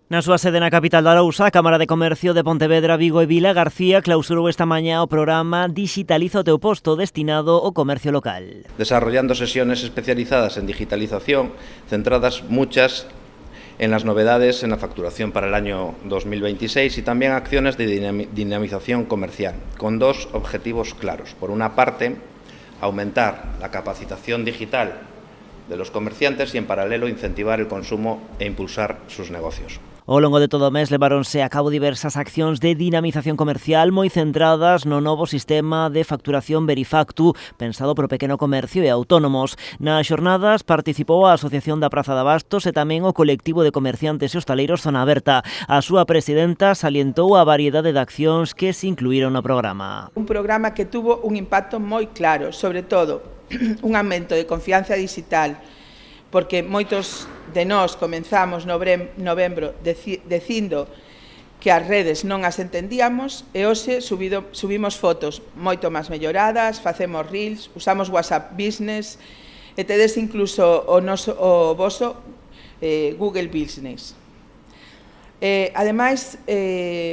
Na súa sede na capital da Arousa, a Cámara de Comercio de Pontevedra, Vigo e Vilagarcía clausurou esta mañá o programa Digitaliza o teu posto, destinado ao comercio local. Desarrollando sesiones especializadas en digitalización, centradas muchas en las novedades en la facturación para el año 2026 y también acciones de dinamización comercial, con dos objetivos claros. Por una parte, aumentar la capacitación digital de los comerciantes y, en paralelo, incentivar el consumo e impulsar sus negocios. Ao longo de todo o mes leváronse a cabo diversas accións de dinamización comercial moi centradas no novo sistema de facturación Verifactu, pensado para o pequeno comercio e autónomos. Nas xornadas participou a Asociación da Praza de Abastos e tamén o colectivo de comerciantes e hostaleiros Zona Aberta. A súa presidenta salientou a variedade de accións que se incluíron no programa. Un programa que tuvo un impacto moi claro, sobre todo un aumento de confianza digital, porque moitos de nós comenzamos novembro dicindo que as redes non as entendíamos e hoxe subimos fotos moito máis melloradas, facemos reels, usamos WhatsApp Business e tedes incluso o voso Google Business. Ademais,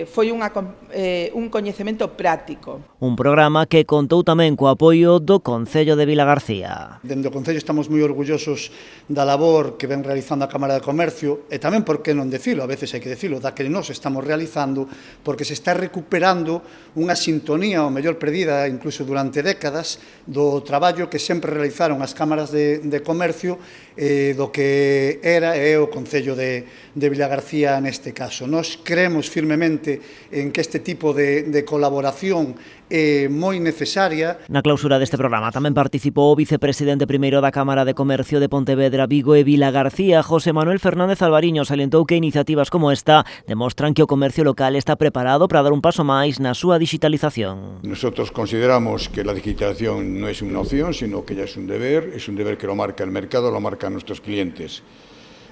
foi un coñecemento práctico. Un programa que contou tamén co apoio do Concello de Vilagarcía. Dende o Concello estamos moi orgullosos da labor que ven realizando a Cámara de Comercio e tamén, por que non decilo, a veces hai que decilo, da que nos estamos realizando, porque se está recuperando unha sintonía, ou mellor perdida, incluso durante décadas, do traballo que sempre realizaron as cámaras de comercio do que era e o Concello de Vilagarcía neste caso. Nos creemos firmemente en que este tipo de colaboración é moi necesaria. Na clausura deste programa tamén participou o vicepresidente primeiro da Cámara de Comercio de Pontevedra, Vigo e Vilagarcía, José Manuel Fernández Alvariño, salientou que iniciativas como esta demostran que o comercio local está preparado para dar un paso máis na súa digitalización. Nosotros consideramos que la digitalización no es una opción, sino que ya es un deber que lo marca el mercado, lo marcan nuestros clientes.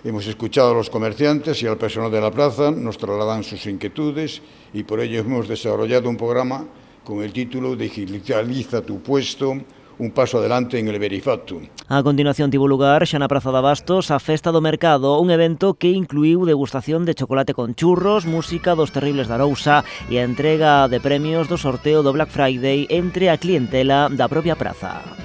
Hemos escuchado a los comerciantes y al personal de la plaza, nos trasladan sus inquietudes y por ello hemos desarrollado un programa con el título Digitaliza tu puesto, un paso adelante en el Verifactu. A continuación tivo lugar xa na Praza de Abastos a Festa do Mercado, un evento que incluiu degustación de chocolate con churros, música dos Terribles da Arousa e a entrega de premios do sorteo do Black Friday entre a clientela da propia praza.